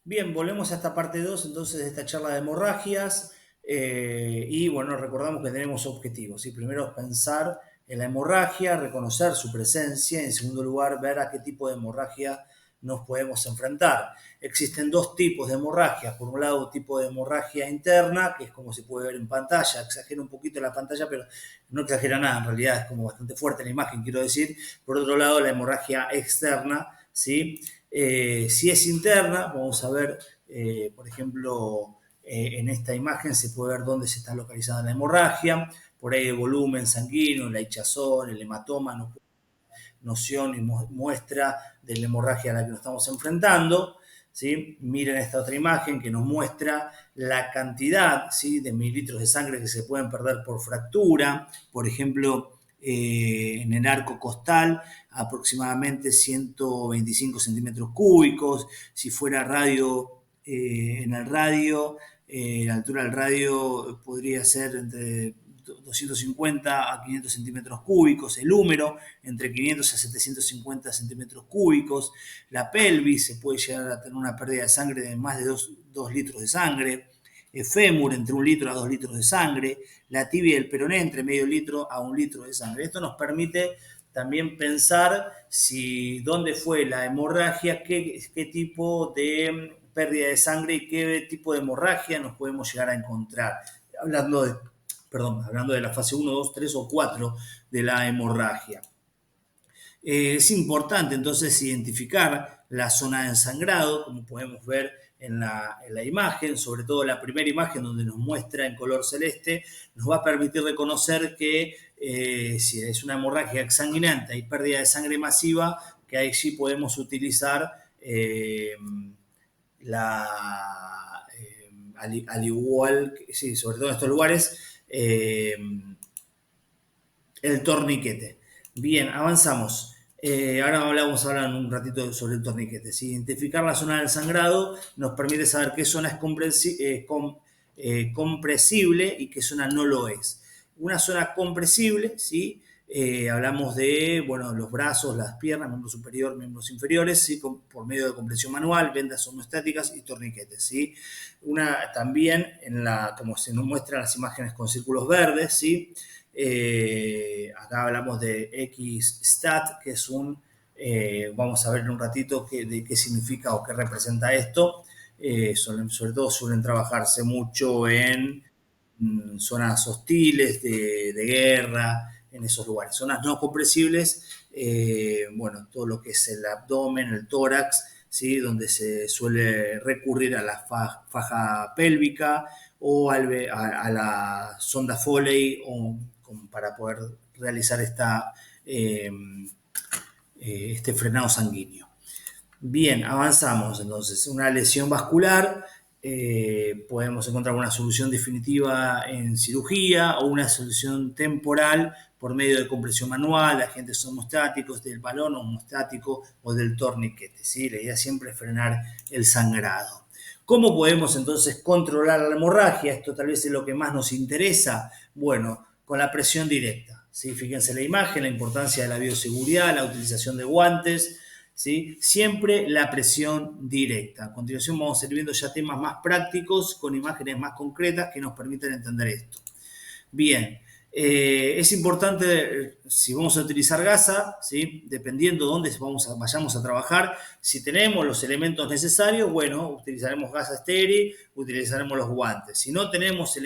Bien, volvemos a esta parte 2 entonces de esta charla de hemorragias y bueno, recordamos que tenemos objetivos. ¿Sí? Primero pensar en la hemorragia, reconocer su presencia y en segundo lugar ver a qué tipo de hemorragia nos podemos enfrentar. Existen dos tipos de hemorragia. Por un lado, tipo de hemorragia interna, que es como se puede ver en pantalla. Exagera un poquito la pantalla, pero no exagera nada. En realidad es como bastante fuerte la imagen, quiero decir. Por otro lado, la hemorragia externa, ¿sí? Si es interna, vamos a ver, por ejemplo, en esta imagen se puede ver dónde se está localizada la hemorragia, por ahí el volumen sanguíneo, la hinchazón, el hematoma, noción y muestra de la hemorragia a la que nos estamos enfrentando. ¿Sí? Miren esta otra imagen que nos muestra la cantidad, ¿sí?, de mililitros de sangre que se pueden perder por fractura. Por ejemplo, en el arco costal, aproximadamente 125 centímetros cúbicos. Si fuera radio, en el radio, la altura del radio podría ser entre 250 a 500 centímetros cúbicos, el húmero entre 500 a 750 centímetros cúbicos, la pelvis se puede llegar a tener una pérdida de sangre de más de 2 litros de sangre, el fémur entre 1 litro a 2 litros de sangre, la tibia y el peroné entre medio litro a 1 litro de sangre. Esto nos permite también pensar si dónde fue la hemorragia, qué tipo de pérdida de sangre y qué tipo de hemorragia nos podemos llegar a encontrar. Hablando de la fase 1, 2, 3 o 4 de la hemorragia. Es importante entonces identificar la zona de sangrado, como podemos ver en la imagen, sobre todo la primera imagen donde nos muestra en color celeste, nos va a permitir reconocer que si es una hemorragia exsanguinante y pérdida de sangre masiva, que ahí sí podemos utilizar al igual, sí, sobre todo en estos lugares, el torniquete. Bien, avanzamos. Ahora vamos a hablar un ratito sobre el torniquete. ¿Sí? Identificar la zona del sangrado nos permite saber qué zona es compresible y qué zona no lo es. Una zona compresible, ¿sí? Hablamos de, bueno, los brazos, las piernas, miembro superior, miembros inferiores, ¿sí? Por medio de compresión manual, vendas homostáticas y torniquetes, ¿sí? También, como se nos muestran las imágenes con círculos verdes, ¿sí? Acá hablamos de X-Stat, que es vamos a ver en un ratito de qué significa o qué representa esto. Sobre todo suelen trabajarse mucho en zonas hostiles, de guerra, en esos lugares. Zonas no compresibles, bueno, todo lo que es el abdomen, el tórax, ¿sí? Donde se suele recurrir a la faja pélvica o a la sonda Foley para poder realizar este frenado sanguíneo. Bien, avanzamos entonces. Una lesión vascular, podemos encontrar una solución definitiva en cirugía o una solución temporal por medio de compresión manual, agentes homostáticos, del balón homostático o del torniquete. ¿Sí? La idea siempre es frenar el sangrado. ¿Cómo podemos entonces controlar la hemorragia? Esto tal vez es lo que más nos interesa. Bueno, con la presión directa. ¿Sí? Fíjense la imagen, la importancia de la bioseguridad, la utilización de guantes. ¿Sí? Siempre la presión directa. A continuación vamos a ir viendo ya temas más prácticos con imágenes más concretas que nos permiten entender esto. Bien, es importante, si vamos a utilizar gasa, ¿sí? Dependiendo de dónde vayamos a trabajar, si tenemos los elementos necesarios, bueno, utilizaremos gasa estéril, utilizaremos los guantes. Si no tenemos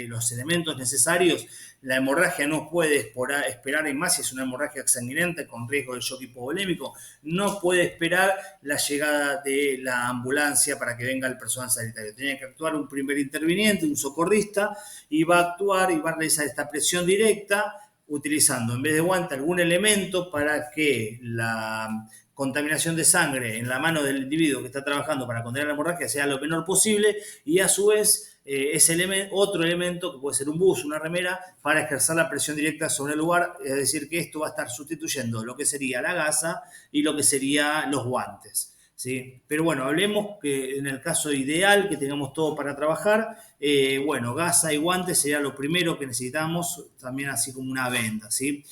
los elementos necesarios, la hemorragia no puede esperar, y más si es una hemorragia exsanguinante con riesgo de shock hipovolémico, no puede esperar la llegada de la ambulancia para que venga el personal sanitario. Tiene que actuar un primer interviniente, un socorrista, y va a actuar y va a realizar esta presión directa utilizando en vez de guante algún elemento para que la contaminación de sangre en la mano del individuo que está trabajando para contener la hemorragia sea lo menor posible y a su vez otro elemento que puede ser un bus, una remera, para ejercer la presión directa sobre el lugar, es decir, que esto va a estar sustituyendo lo que sería la gasa y lo que serían los guantes. ¿Sí? Pero bueno, hablemos que en el caso ideal, que tengamos todo para trabajar, bueno, gasa y guantes sería lo primero que necesitamos, también así como una venda, ¿sí?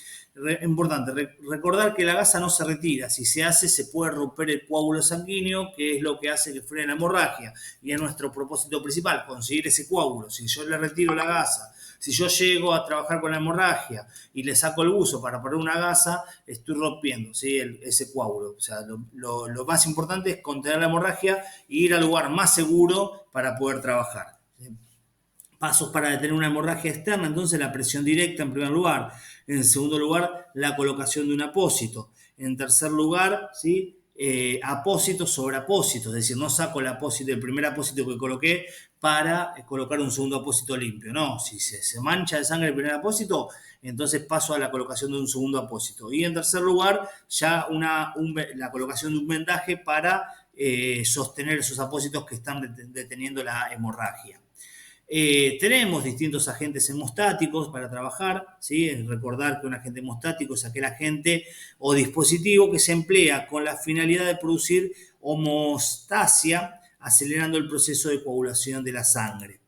Importante, recordar que la gasa no se retira. Si se hace, se puede romper el coágulo sanguíneo, que es lo que hace que frene la hemorragia. Y es nuestro propósito principal, conseguir ese coágulo. Si yo le retiro la gasa, si yo llego a trabajar con la hemorragia y le saco el buzo para poner una gasa, estoy rompiendo, ¿sí? Ese coágulo. O sea, lo más importante es contener la hemorragia e ir al lugar más seguro para poder trabajar. Pasos para detener una hemorragia externa, entonces la presión directa en primer lugar. En segundo lugar, la colocación de un apósito. En tercer lugar, ¿sí? Apósito sobre apósito, es decir, no saco el primer apósito que coloqué para colocar un segundo apósito limpio. No, si se mancha de sangre el primer apósito, entonces paso a la colocación de un segundo apósito. Y en tercer lugar, ya la colocación de un vendaje para sostener esos apósitos que están deteniendo la hemorragia. Tenemos distintos agentes hemostáticos para trabajar, ¿sí? Recordar que un agente hemostático es aquel agente o dispositivo que se emplea con la finalidad de producir homeostasia, acelerando el proceso de coagulación de la sangre.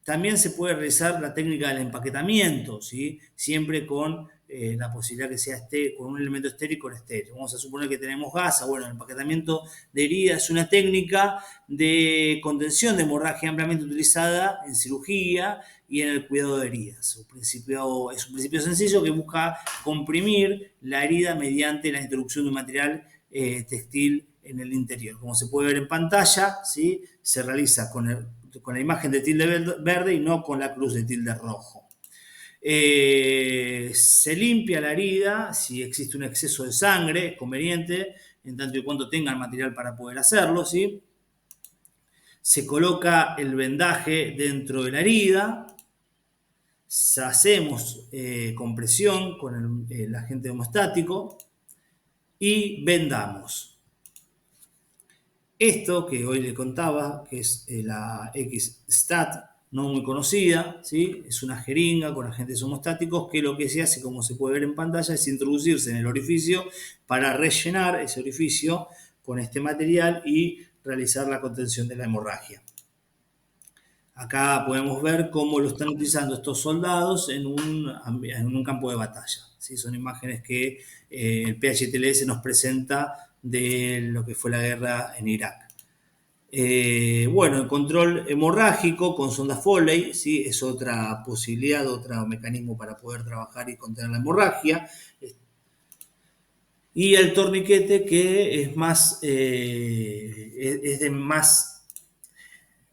También se puede realizar la técnica del empaquetamiento, ¿sí? Siempre con la posibilidad que sea con un elemento estéril y con estéril. Vamos a suponer que tenemos gasa. Bueno, el empaquetamiento de heridas es una técnica de contención de hemorragia ampliamente utilizada en cirugía y en el cuidado de heridas. Es un principio sencillo que busca comprimir la herida mediante la introducción de un material textil en el interior. Como se puede ver en pantalla, ¿sí? Se realiza con la imagen de tilde verde y no con la cruz de tilde rojo. Se limpia la herida si existe un exceso de sangre, es conveniente, en tanto y cuanto tenga el material para poder hacerlo, ¿sí? Se coloca el vendaje dentro de la herida, hacemos compresión con el agente hemostático y vendamos. Esto que hoy le contaba, que es la X-Stat, no muy conocida, ¿sí? Es una jeringa con agentes hemostáticos que lo que se hace, como se puede ver en pantalla, es introducirse en el orificio para rellenar ese orificio con este material y realizar la contención de la hemorragia. Acá podemos ver cómo lo están utilizando estos soldados en un campo de batalla, ¿sí? Son imágenes que el PHTLS nos presenta de lo que fue la guerra en Irak. Bueno, el control hemorrágico con sonda Foley, ¿sí? Es otra posibilidad, otro mecanismo para poder trabajar y contener la hemorragia. Y el torniquete, que es de más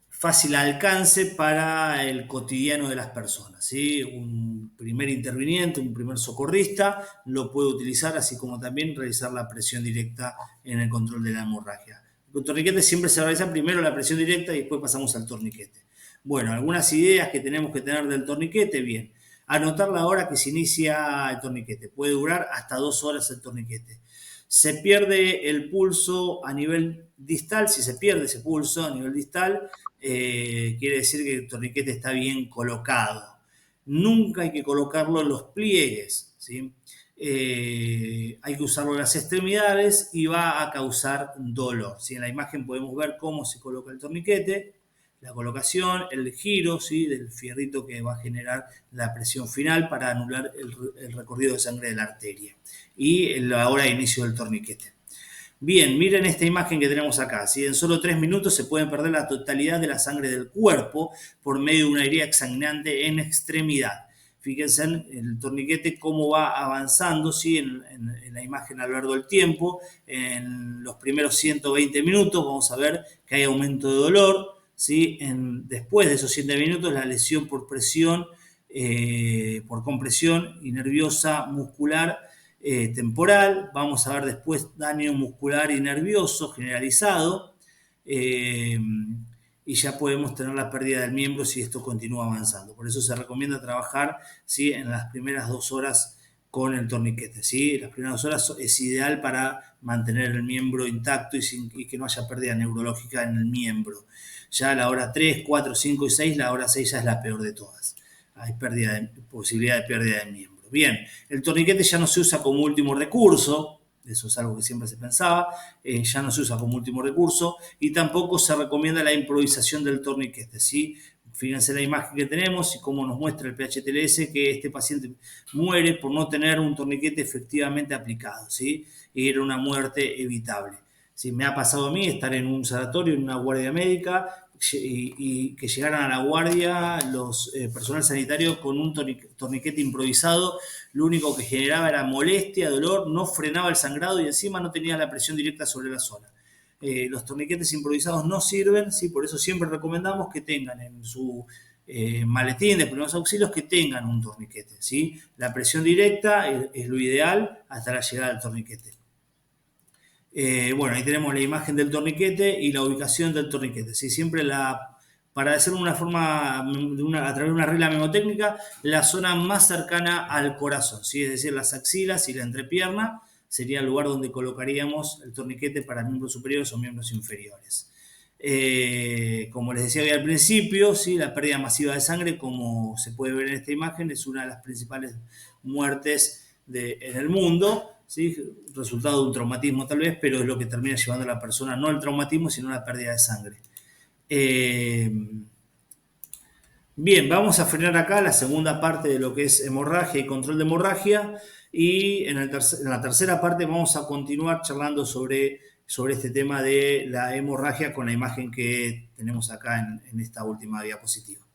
fácil alcance para el cotidiano de las personas, ¿sí? Un primer interviniente, un primer socorrista lo puede utilizar, así como también realizar la presión directa en el control de la hemorragia. Con torniquete siempre se realiza primero la presión directa y después pasamos al torniquete. Bueno, algunas ideas que tenemos que tener del torniquete, bien. Anotar la hora que se inicia el torniquete. Puede durar hasta 2 horas el torniquete. Se pierde el pulso a nivel distal. Si se pierde ese pulso a nivel distal, quiere decir que el torniquete está bien colocado. Nunca hay que colocarlo en los pliegues, ¿sí? Hay que usarlo en las extremidades y va a causar dolor, ¿sí? En la imagen podemos ver cómo se coloca el torniquete, la colocación, el giro, ¿sí? Del fierrito que va a generar la presión final para anular el recorrido de sangre de la arteria y la hora de inicio del torniquete. Bien, miren esta imagen que tenemos acá, ¿sí? En solo 3 minutos se puede perder la totalidad de la sangre del cuerpo por medio de una herida exsanguinante en extremidad. Fíjense en el torniquete cómo va avanzando, ¿sí? En la imagen a lo largo del tiempo. En los primeros 120 minutos vamos a ver que hay aumento de dolor, ¿sí? Después de esos 100 minutos la lesión por presión, por compresión y nerviosa muscular temporal. Vamos a ver después daño muscular y nervioso generalizado, y ya podemos tener la pérdida del miembro si esto continúa avanzando. Por eso se recomienda trabajar, ¿sí? En las primeras 2 horas con el torniquete, ¿sí? Las primeras 2 horas es ideal para mantener el miembro intacto y que no haya pérdida neurológica en el miembro. Ya a la hora 3, 4, 5 y 6, la hora 6 ya es la peor de todas. Hay posibilidad de pérdida del miembro. Bien, el torniquete ya no se usa como último recurso, eso es algo que siempre se pensaba, ya no se usa como último recurso y tampoco se recomienda la improvisación del torniquete, ¿sí? Fíjense la imagen que tenemos y cómo nos muestra el PH-TLS que este paciente muere por no tener un torniquete efectivamente aplicado, ¿sí? Y era una muerte evitable. ¿Sí? Me ha pasado a mí estar en un sanatorio, en una guardia médica, y que llegaran a la guardia los personal sanitario con un torniquete improvisado. Lo único que generaba era molestia, dolor, no frenaba el sangrado y encima no tenía la presión directa sobre la zona. Los torniquetes improvisados no sirven, ¿sí? Por eso siempre recomendamos que tengan en su maletín de primeros auxilios, que tengan un torniquete, ¿sí? La presión directa es lo ideal hasta la llegada del torniquete. Bueno, ahí tenemos la imagen del torniquete y la ubicación del torniquete, ¿sí? Siempre para hacerlo de una forma, a través de una regla mnemotécnica, la zona más cercana al corazón, ¿sí? Es decir, las axilas y la entrepierna sería el lugar donde colocaríamos el torniquete para miembros superiores o miembros inferiores. Como les decía al principio, ¿sí? La pérdida masiva de sangre, como se puede ver en esta imagen, es una de las principales muertes en el mundo, ¿sí? Resultado de un traumatismo tal vez, pero es lo que termina llevando a la persona, no el traumatismo, sino la pérdida de sangre. Bien, vamos a frenar acá la segunda parte de lo que es hemorragia y control de hemorragia, y en la tercera parte vamos a continuar charlando sobre este tema de la hemorragia con la imagen que tenemos acá en esta última diapositiva.